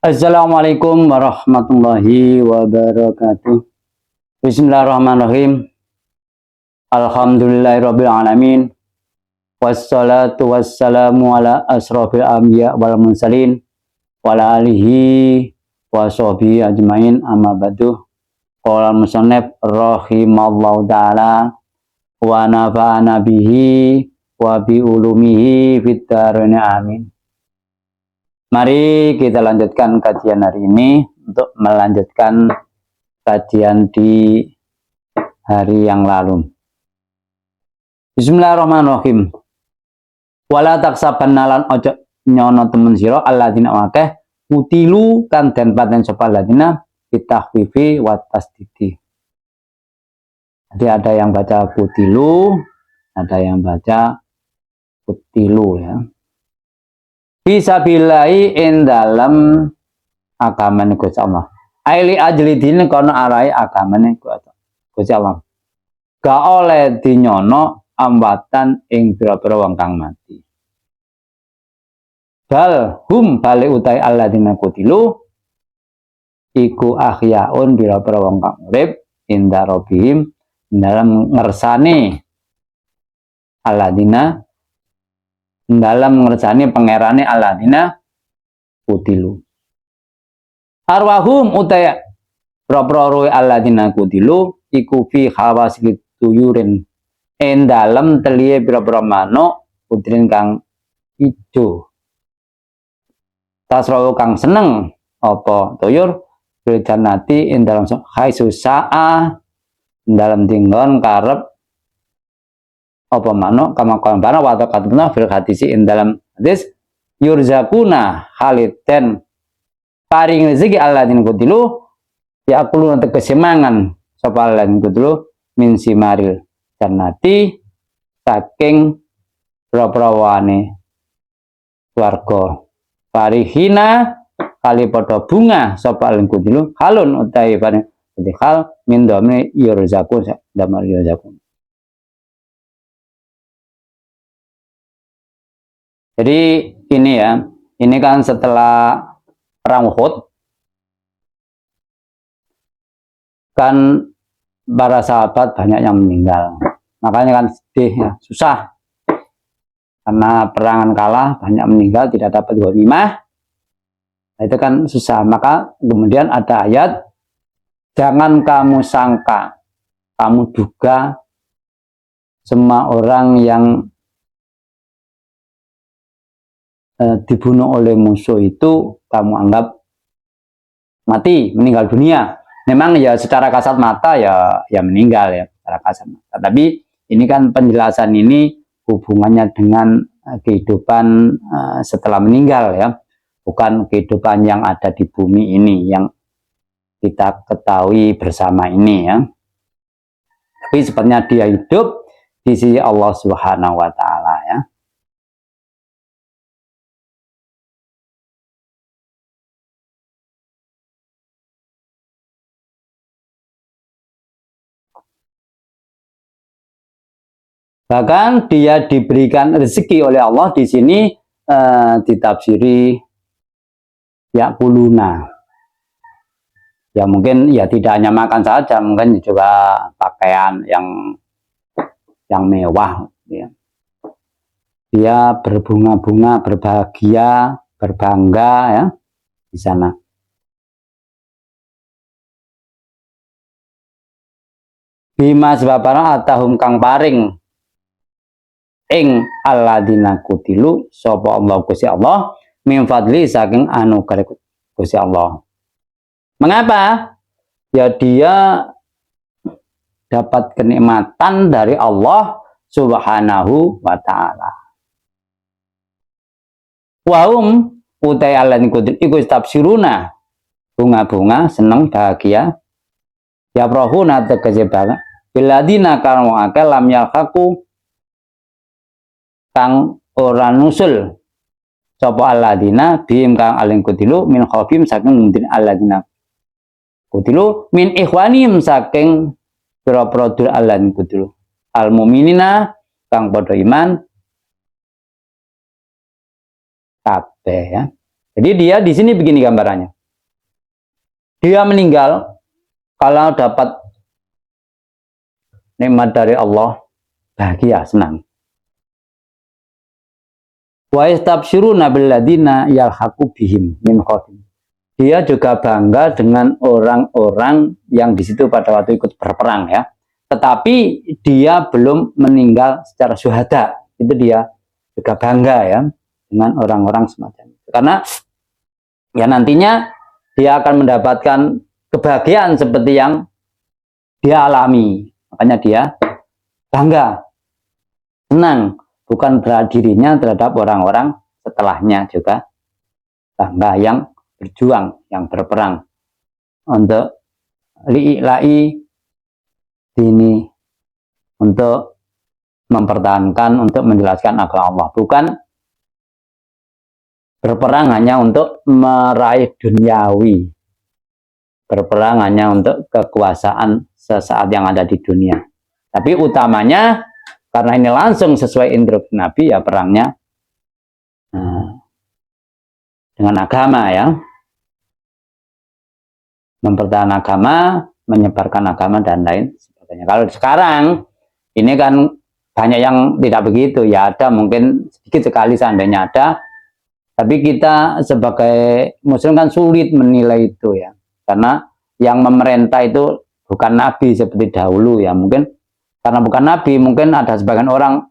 Assalamualaikum warahmatullahi wabarakatuh. Bismillahirrahmanirrahim. Alhamdulillahirabbil alamin. Wassalatu wassalamu ala asrofil anbiya wal mursalin wa ala alihi wa sahbihi ajmain, amma ba'du. Qala musannif rahimallahu taala wa nafa'ana bihi wa bi ulumihi fid dharain amin. Mari kita lanjutkan kajian hari ini untuk melanjutkan kajian di hari yang lalu. Bismillahirrahmanirrahim. Wala taksabanna lan ojo nyono temen sira alladzina akeh utilu kan den paten sapa alladzina bitahfifi wa tasdidi. Jadi ada yang baca kutilu, ada yang baca kutilu ya. Bisa bilai in dalam agamane Gusti Allah. Aili ajli dine kono arai agamane Gusti Allah. Gak oleh dinyono ambatan ing pira-pira wong kang mati. Bal hum bali utai alladzina kutilu iku ahyaun pira-pira wong kang urip inda rabbihim dalam ngersane alladzina dalam ngersani pangerane alladzina kutilu. Arwahum utaya pro-pro alladzina kutilu iku fi hawasil tuyurin en dalam telie pira-pira manuk putrin kang ijo. Tasrawu kang seneng apa tuyur berjanati en dalam khaisu sa'a dalam tinggon karep apa manuk kama kana wa taqatuna fil hadisi in dalam hadis yurzakuna haliten paring rezeki alladzina kutilu yaquluna tegese mangan sapa alladzina kutilu min simaril jannati saking praprawane warga parihina kali padha bunga sapa alladzina kutilu halun utawi paring hal min domne yurzakun damar yurzakun. Jadi ini ya, ini kan setelah perang Uhud, kan para sahabat banyak yang meninggal. Makanya kan sedih ya, susah. Karena perangan kalah, banyak meninggal, tidak dapat ghanimah. Nah, itu kan susah. Maka kemudian ada ayat, jangan kamu sangka, kamu duga semua orang yang dibunuh oleh musuh itu kamu anggap mati, meninggal dunia. Memang ya secara kasat mata ya meninggal ya secara kasat mata. Tapi ini kan penjelasan ini hubungannya dengan kehidupan setelah meninggal ya, bukan kehidupan yang ada di bumi ini yang kita ketahui bersama ini ya. Tapi sepertinya dia hidup di sisi Allah Subhanahu wa taala ya. Bahkan dia diberikan rezeki oleh Allah di sini ditafsiri yakuluna. Ya mungkin ya tidak hanya makan saja, mungkin juga pakaian yang mewah. Ya. Dia berbunga-bunga, berbahagia, berbangga ya di sana. Bima sebabana atahum kang paring ing alladzina kutilu sapa Allah Gusti Allah min fadli saking anugerah Gusti Allah. Mengapa? Ya dia dapat kenikmatan dari Allah Subhanahu wa taala. Wahum utai alladzina kutilu iku tafsiruna bunga-bunga seneng bahagia ya rohuna tegese banget biladina kang akeh lam yalhaku kang ora nusul sapa alladzina bihim kang alin kutilu min khafim saking mungkin alladzina kutilu min ikhwanim saking pira-pira dur alladzina kutilu al mu'minina kang padha iman kabeh ya. Jadi dia di sini begini gambarannya. Dia meninggal kalau dapat nikmat dari Allah, bahagia, senang. Wa yastabsyiruna billadzina yalhaqu bihim min khatim. Dia juga bangga dengan orang-orang yang di situ pada waktu ikut berperang ya. Tetapi dia belum meninggal secara syuhada. Itu dia juga bangga ya dengan orang-orang semacam itu. Karena ya nantinya dia akan mendapatkan kebahagiaan seperti yang dia alami. Makanya dia bangga, senang, bukan dirinya terhadap orang-orang setelahnya juga bangga yang berjuang, yang berperang untuk li'ila'i dini, untuk mempertahankan, untuk menjelaskan agama Allah, bukan berperang hanya untuk meraih duniawi, berperang hanya untuk kekuasaan sesaat yang ada di dunia. Tapi utamanya karena ini langsung sesuai instruksi Nabi ya perangnya dengan agama ya, mempertahankan agama, menyebarkan agama dan lain sebagainya. Kalau sekarang ini kan banyak yang tidak begitu ya, ada mungkin sedikit sekali seandainya ada, tapi kita sebagai muslim kan sulit menilai itu ya, karena yang memerintah itu bukan nabi seperti dahulu ya. Mungkin karena bukan nabi, mungkin ada sebagian orang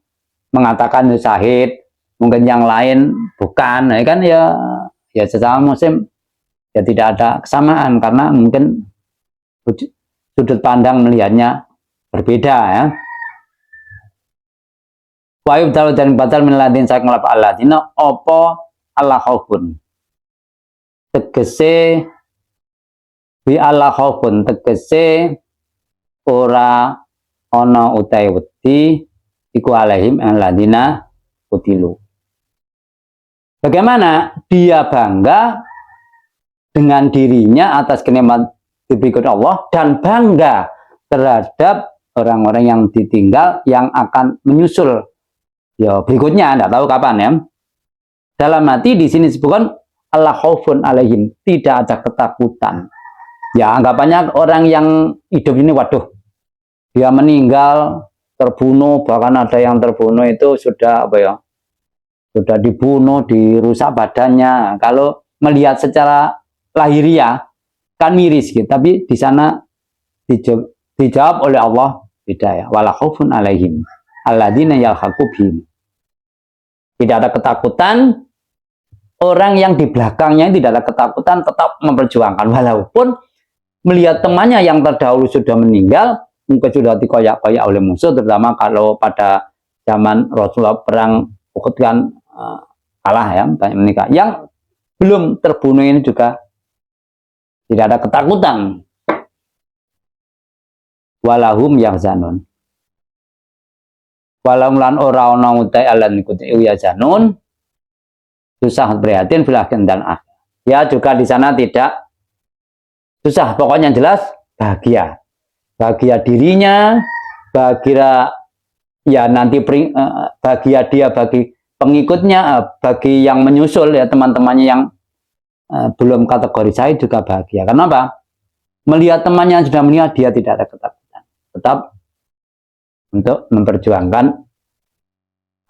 mengatakan syahid, mungkin yang lain bukan, ya kan ya sesama muslim ya tidak ada kesamaan karena mungkin sudut pandang melihatnya berbeda ya. Wa yubtalu dan batal min ladin sak ngelap alladziina apa Allah khaufun. Tegese bi Allah khaufun, tegese ora ana utai wedi iku alaihim alladziina qutilu. Bagaimana dia bangga dengan dirinya atas kenikmatan diberikan Allah dan bangga terhadap orang-orang yang ditinggal yang akan menyusul ya berikutnya, tidak tahu kapan ya. Dalam hati di sini disebutkan Allah khaufun alaihim, tidak ada ketakutan. Ya anggapannya orang yang hidup ini, waduh, dia meninggal, terbunuh, bahkan ada yang terbunuh itu sudah apa ya? Sudah dibunuh, dirusak badannya. Kalau melihat secara lahiriah kan miris gitu, tapi di sana dijawab oleh Allah tidak ya. Wala khaufun alaihim alladzina yalhaqu bihim. Tidak ada ketakutan, orang yang di belakangnya tidak ada ketakutan, tetap memperjuangkan walaupun melihat temannya yang terdahulu sudah meninggal, mungkin sudah dikoyak-koyak oleh musuh, terutama kalau pada zaman Rasulullah perang Uhud kan kalah ya, banyak meninggal. Yang belum terbunuh ini juga tidak ada ketakutan. Walahum yahzanun. Walau lan ora ana utai alan ikuti yahzanun. Susah prihatin filah dan ya juga di sana tidak susah, pokoknya jelas bahagia. Bahagia dirinya, bahagia ya nanti bahagia dia bagi pengikutnya, bagi yang menyusul ya teman-temannya yang belum kategori saya juga bahagia. Kenapa? Melihat temannya yang sudah meninggal dia tidak ada ketakutan. Tetap untuk memperjuangkan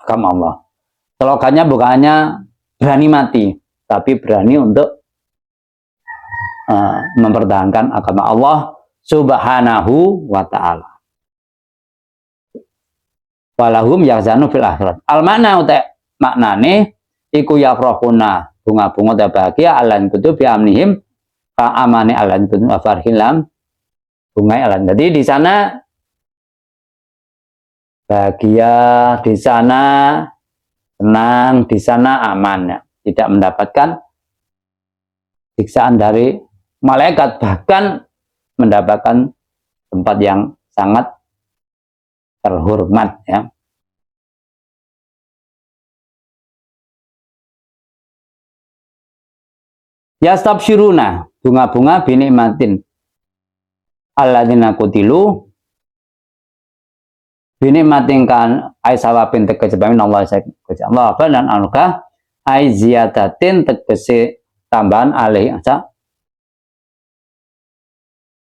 agama Allah. Slogannya bukan hanya berani mati, tapi berani untuk mempertahankan agama Allah Subhanahu wa ta'ala. Walahum yahzanu fil akhirat. Al makna uta maknane iku yafrahuna bunga-bunga ta bahagia alan kutu bi amnihim fa amane alan kutu afarhilam bunga alan. Jadi di sana bahagia, di sana senang, di sana aman ya. Tidak mendapatkan siksaan dari malaikat, bahkan mendapatkan tempat yang sangat terhormat ya. Yastabsyiruna bunga-bunga binikmatin alladzina qutilu binikmatin kan ai sawabin tegese bamin Allah Allah dan anuka ai ziyadatin tegese tambahan alih aja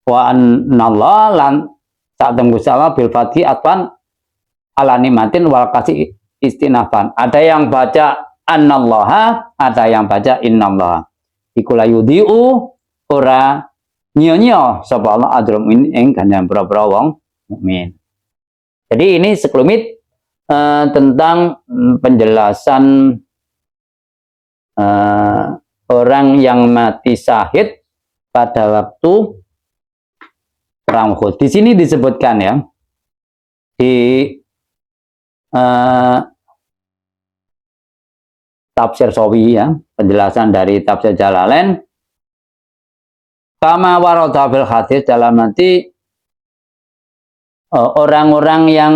Wa anallah lan sak tembu sama bil fathi atwan ala nikmatin wal kasih istinafan. Ada yang baca anallaha, ada yang baca innallaha. Iku la yudhi'u ora nyo-nyo sapa Allah adrum ing ganjaran boro-boro wong mukmin. Jadi ini sekelumit tentang penjelasan orang yang mati syahid pada waktu perang Uhud. Di sini disebutkan ya di tafsir Sawi ya, penjelasan dari tafsir Jalalain, kama warada fil hadis, dalam nanti orang-orang yang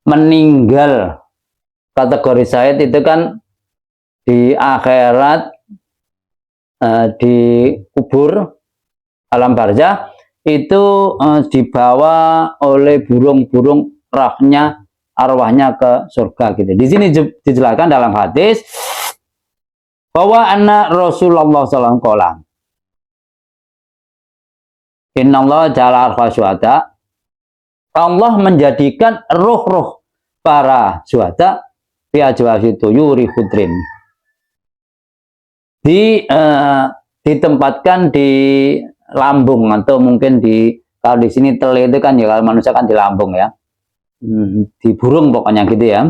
meninggal kategori syahid itu kan di akhirat dikubur alam barzah itu dibawa oleh burung-burung rohnya, arwahnya ke surga gitu. Di sini dijelaskan dalam hadis bahwa anak Rasulullah SAW Innallaha ja'ala syuhada, Allah menjadikan roh-roh para syuhada fi ajwasi tuyuri khudrin, ditempatkan di lambung, atau mungkin kalau di sini tele itu kan ya, kalau manusia kan di lambung ya, di burung pokoknya gitu ya.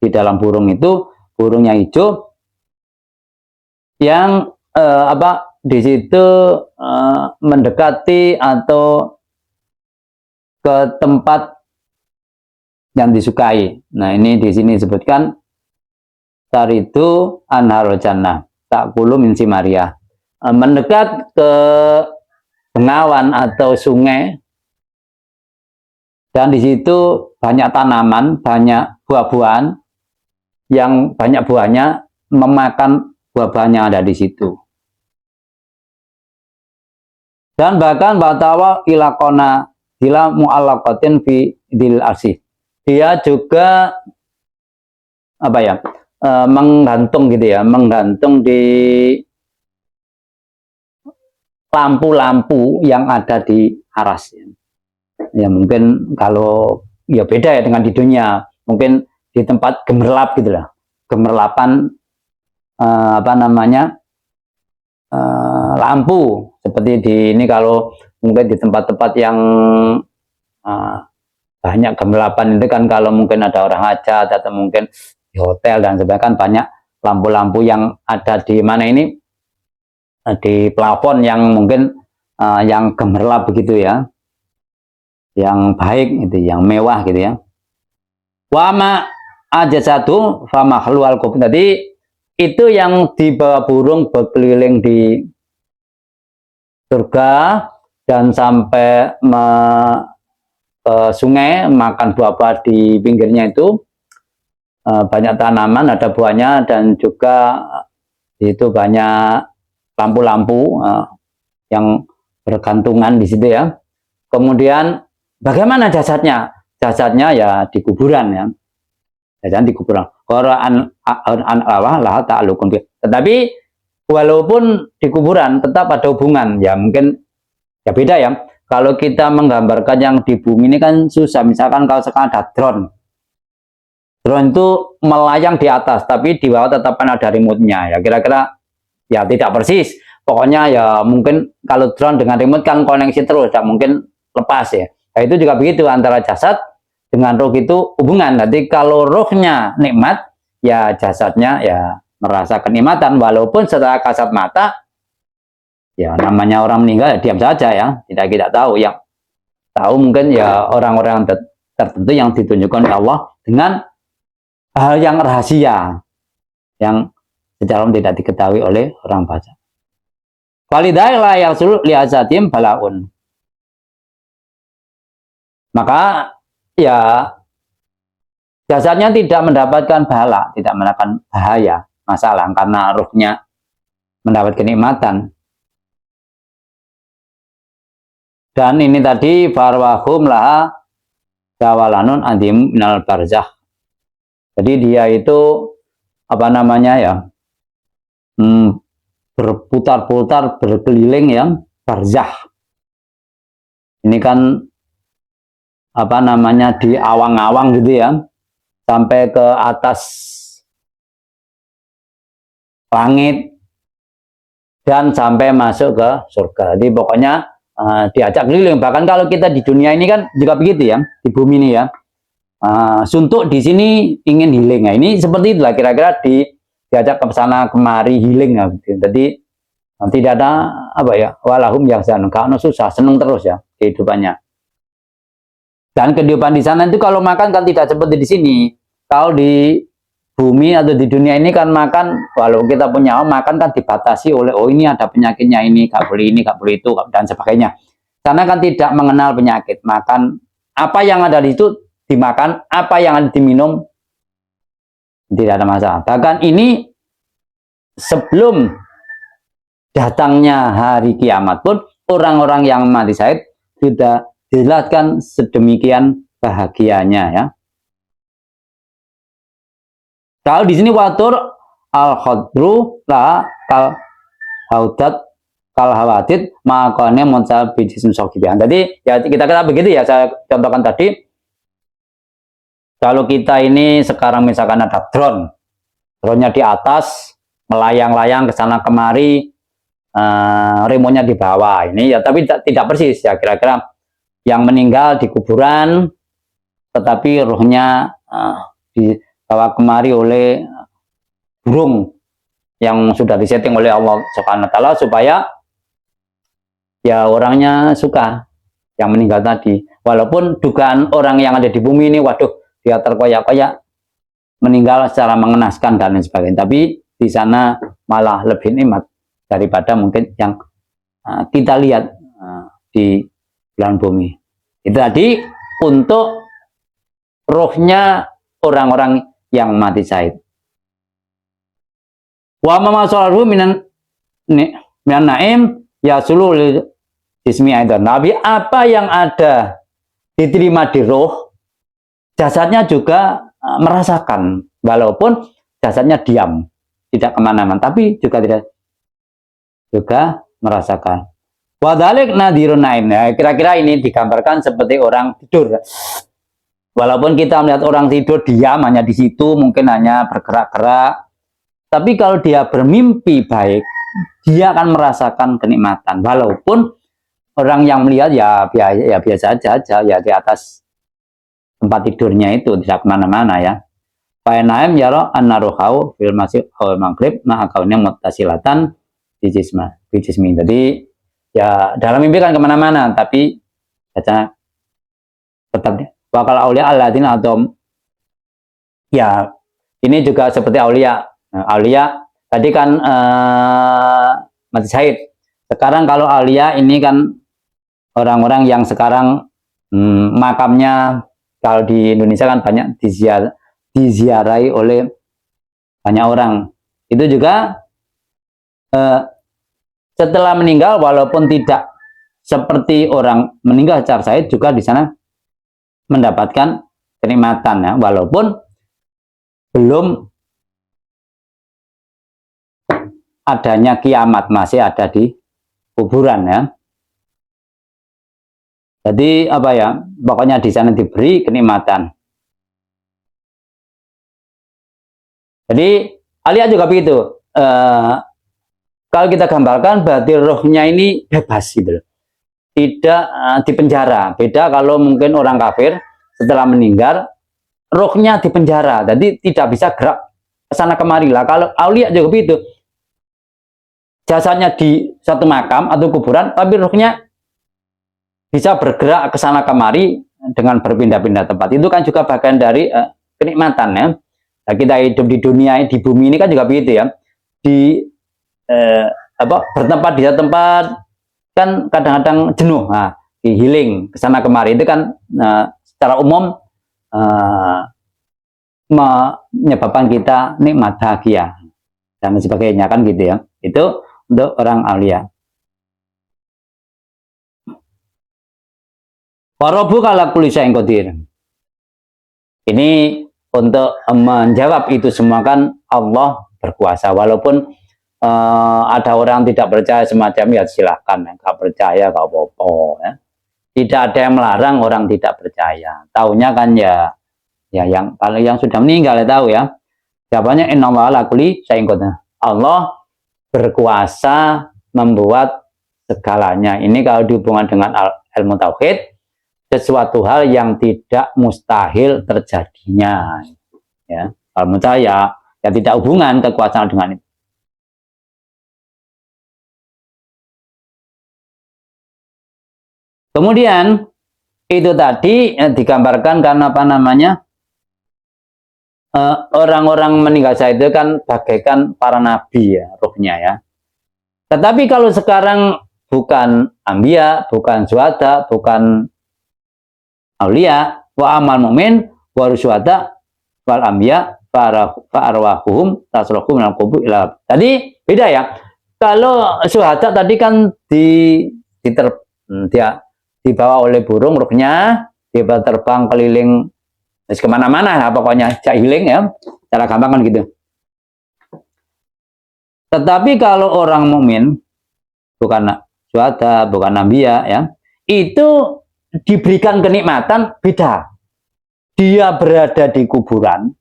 Di dalam burung itu, burungnya hijau yang di situ mendekati atau ke tempat yang disukai. Nah, ini di sini disebutkan taritu anharul jannah ta'kulu min simaria, mendekat ke bengawan atau sungai, dan di situ banyak tanaman, banyak buah-buahan yang banyak buahnya memakan buah-buahan yang ada di situ. Dan bahkan batawa ilakona ila mu'allaqatin fi dil arsy, dia juga menggantung gitu ya, menggantung di lampu-lampu yang ada di aras ya. Mungkin kalau ya beda ya dengan di dunia, mungkin di tempat gemerlap gitu lah, gemerlapan lampu seperti di ini. Kalau mungkin di tempat-tempat yang banyak gemerlapan itu kan, kalau mungkin ada orang hajat atau mungkin di hotel dan sebagainya kan banyak lampu-lampu yang ada di mana ini, di plafon yang mungkin yang gemerlap begitu ya, yang baik gitu, yang mewah gitu ya. Wama aja satu fama keluar kopi tadi itu yang dibawa burung berkeliling di surga dan sampai ke sungai, makan buah-buah di pinggirnya itu, banyak tanaman, ada buahnya, dan juga itu banyak lampu-lampu yang bergantungan di situ ya. Kemudian bagaimana jasadnya? Jasadnya ya di kuburan ya. Jasadnya di kuburan. Tetapi walaupun di kuburan tetap ada hubungan ya, mungkin ya beda ya. Kalau kita menggambarkan yang di bumi ini kan susah. Misalkan kalau sekarang ada drone itu melayang di atas, tapi di bawah tetap ada remote-nya ya, kira-kira ya tidak persis. Pokoknya ya mungkin kalau drone dengan remote kan koneksi terus, tidak mungkin lepas ya. Nah, itu juga begitu, antara jasad dengan roh itu hubungan. Nanti kalau rohnya nikmat, ya jasadnya ya merasa kenikmatan, walaupun setelah kasat mata ya namanya orang meninggal ya diam saja ya, tidak tahu. Yang tahu mungkin ya orang-orang tertentu yang ditunjukkan oleh Allah dengan hal yang rahasia yang secara umum tidak diketahui oleh orang baca. Walidai la yasul liazatim balaun. Maka ya jasadnya tidak mendapatkan bala, tidak mendapatkan bahaya, masalah, karena ruhnya mendapat kenikmatan. Dan ini tadi farwahum laha jawalanun adim minal barzah. Jadi dia itu berputar-putar berkeliling ya barzah. Ini kan apa namanya di awang-awang gitu ya, sampai ke atas langit dan sampai masuk ke surga. Jadi pokoknya diajak keliling. Bahkan kalau kita di dunia ini kan juga begitu ya, di bumi ini ya. Suntuk di sini ingin healing. Nah, ini seperti itulah kira-kira diajak ke sana kemari healing ya. Jadi tidak ada apa ya, walahum yang karena susah, seneng terus ya kehidupannya. Dan kehidupan di sana itu kalau makan kan tidak seperti di sini. Kalau di bumi atau di dunia ini kan makan, walau kita punya makan kan dibatasi oleh ini ada penyakitnya ini, gak boleh ini, gak boleh itu dan sebagainya. Sana kan tidak mengenal penyakit, makan apa yang ada di situ dimakan, apa yang ada diminum tidak ada masalah. Bahkan ini sebelum datangnya hari kiamat pun orang-orang yang mati syahid sudah dijelaskan sedemikian bahagianya ya. Kalau di sini watur al khadru la kal haudat kal hawadid makanya muncul bijisim sokibian. Jadi ya kita kata begitu ya, saya contohkan tadi. Kalau kita ini sekarang misalkan ada drone-nya di atas, melayang-layang ke sana kemari, remonya di bawah ini ya, tapi tidak persis ya, kira-kira yang meninggal di kuburan, tetapi ruhnya dibawa kemari oleh burung yang sudah disetting oleh Allah Subhanahu wa Ta'ala supaya ya orangnya suka yang meninggal tadi. Walaupun dugaan orang yang ada di bumi ini, waduh, dia terkoyak-koyak meninggal secara mengenaskan dan lain sebagainya, tapi di sana malah lebih nikmat daripada mungkin yang kita lihat di belahan bumi. Itu tadi untuk rohnya orang-orang yang mati syahid. Wa ma masalahu minan naim yasulu ismi aidan. Nabi apa yang ada diterima di roh, jasadnya juga merasakan, walaupun jasadnya diam, tidak kemana-mana, tapi juga tidak juga merasakan. Wadalik nadirun naim. Ya, kira-kira ini digambarkan seperti orang tidur. Walaupun kita melihat orang tidur diam hanya di situ, mungkin hanya bergerak-gerak, tapi kalau dia bermimpi baik, dia akan merasakan kenikmatan. Walaupun orang yang melihat ya biasa aja ya di atas tempat tidurnya itu tidak kemana-mana ya. Fainaim yaro annaruhau fil masjid awal maghrib ma'akaunnya mutasilatan bijismi. Jadi ya dalam mimpi kan kemana-mana, tapi baca tetap wakal aulia alladzina atau ya ini juga seperti aulia. Aulia tadi kan mati syahid. Sekarang kalau aulia ini kan orang-orang yang sekarang makamnya kalau di Indonesia kan banyak diziarahi oleh banyak orang. Itu juga setelah meninggal, walaupun tidak seperti orang meninggal secara syahid, juga di sana mendapatkan kenikmatan ya, walaupun belum adanya kiamat, masih ada di kuburan ya. Jadi apa ya, pokoknya di sana diberi kenikmatan. Jadi alia juga begitu. Kalau kita gambarkan berarti rohnya ini bebas gitu, tidak dipenjara. Beda kalau mungkin orang kafir setelah meninggal rohnya dipenjara, jadi tidak bisa gerak ke sana kemari lah. Kalau aulia juga begitu, jasadnya di satu makam atau kuburan, tapi rohnya bisa bergerak ke sana kemari dengan berpindah-pindah tempat. Itu kan juga bagian dari kenikmatan ya. Nah, kita hidup di dunia, di bumi ini kan juga begitu ya. Di bertempat di satu tempat kan kadang-kadang jenuh. Nah, di healing ke sana kemari itu kan secara umum menyebabkan kita nikmat, bahagia dan sebagainya kan gitu ya. Itu untuk orang aulia. Warabu kala kulli syai'in qadir. Ini untuk menjawab itu semua kan Allah berkuasa, walaupun ada orang tidak percaya semacam ya silahkan, nggak percaya nggak apa-apa ya. Tidak ada yang melarang orang tidak percaya. Taunya kan ya yang kalau yang sudah meninggal ya tahu ya. Jawabannya innallaha ala kulli syai'in qadir. Allah berkuasa membuat segalanya. Ini kalau dihubungkan dengan ilmu tauhid, sesuatu hal yang tidak mustahil terjadinya. Ya, kalau menurut saya ya tidak hubungan kekuasaan dengan itu. Kemudian itu tadi digambarkan karena apa namanya orang-orang meninggal saya itu kan bagaikan para nabi ya rohnya ya. Tetapi kalau sekarang bukan ambia, bukan syuhada, bukan aulia, wa amal mu'min, wa rusyuhada, wal ambia, fa arwahuhum tasrahu minal qubur ila. Tadi beda ya. Kalau syuhada tadi kan dia dibawa oleh burung rohnya, dia terbang keliling kemana-mana lah pokoknya healing ya, cara gampang kan gitu. Tetapi kalau orang mukmin bukan syuhada, bukan nabiya ya, itu diberikan kenikmatan beda. Dia berada di kuburan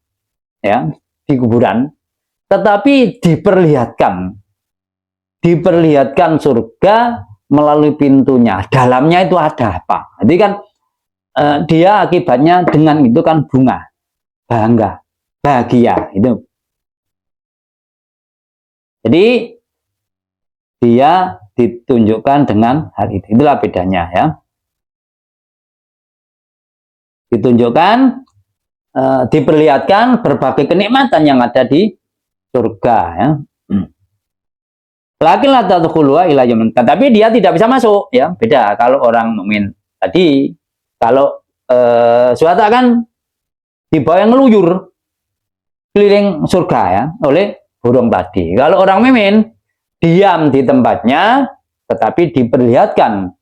ya, di kuburan, tetapi diperlihatkan surga melalui pintunya. Dalamnya itu ada apa? Jadi kan dia akibatnya dengan itu kan bunga, bangga, bahagia itu. Jadi dia ditunjukkan dengan hal itu. Itulah bedanya ya. Ditunjukkan, diperlihatkan berbagai kenikmatan yang ada di surga ya. Lakinlah tadkhuluha ila yamin. Tapi dia tidak bisa masuk ya. Beda kalau orang mukmin tadi. Kalau syuhada kan dibawa yang ngeluyur keliling surga ya oleh burung tadi. Kalau orang mukmin diam di tempatnya tetapi diperlihatkan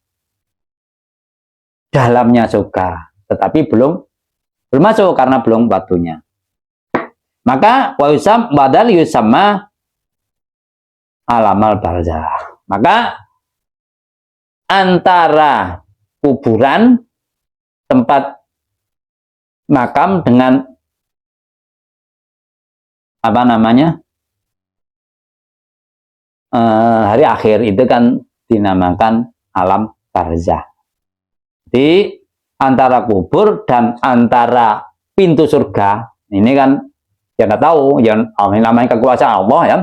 dalamnya surga, tetapi belum masuk karena belum waktunya. Maka wa badal yusamma alamal barzah. Maka antara kuburan tempat makam dengan apa namanya hari akhir itu kan dinamakan alam barzah. Jadi antara kubur dan antara pintu surga ini kan ya nggak tahu yang namanya kekuasaan Allah ya.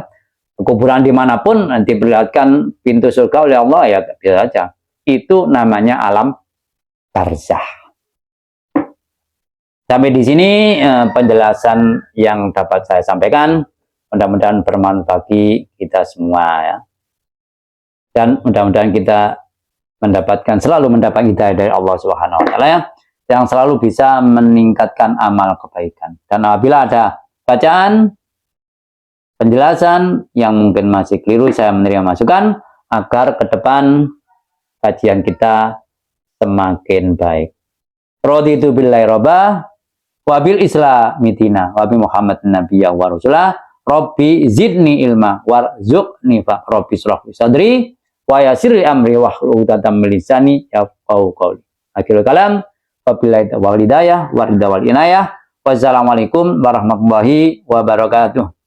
Kuburan dimanapun nanti diperlihatkan pintu surga oleh Allah ya biasa saja. Itu namanya alam barzah. Sampai di sini penjelasan yang dapat saya sampaikan. Mudah-mudahan bermanfaat bagi kita semua ya. Dan mudah-mudahan kita selalu mendapat hidayah dari Allah Subhanahu wa taala ya, yang selalu bisa meningkatkan amal kebaikan. Dan apabila ada bacaan penjelasan yang mungkin masih keliru, saya menerima masukan agar ke depan kajian kita semakin baik. Raditu billahi robba wabil islamitina wabi Muhammad nabiyya wa rasulah Rabbi zidni ilma warzuqni fa Rabbi shrah sadri wa yassir amri wahlul 'uqdatam min lisani yafqahu qawli. Akhirul kalam wabillahi taufiq wal hidayah wa ridha wal inayah. Wassalamualaikum warahmatullahi wabarakatuh.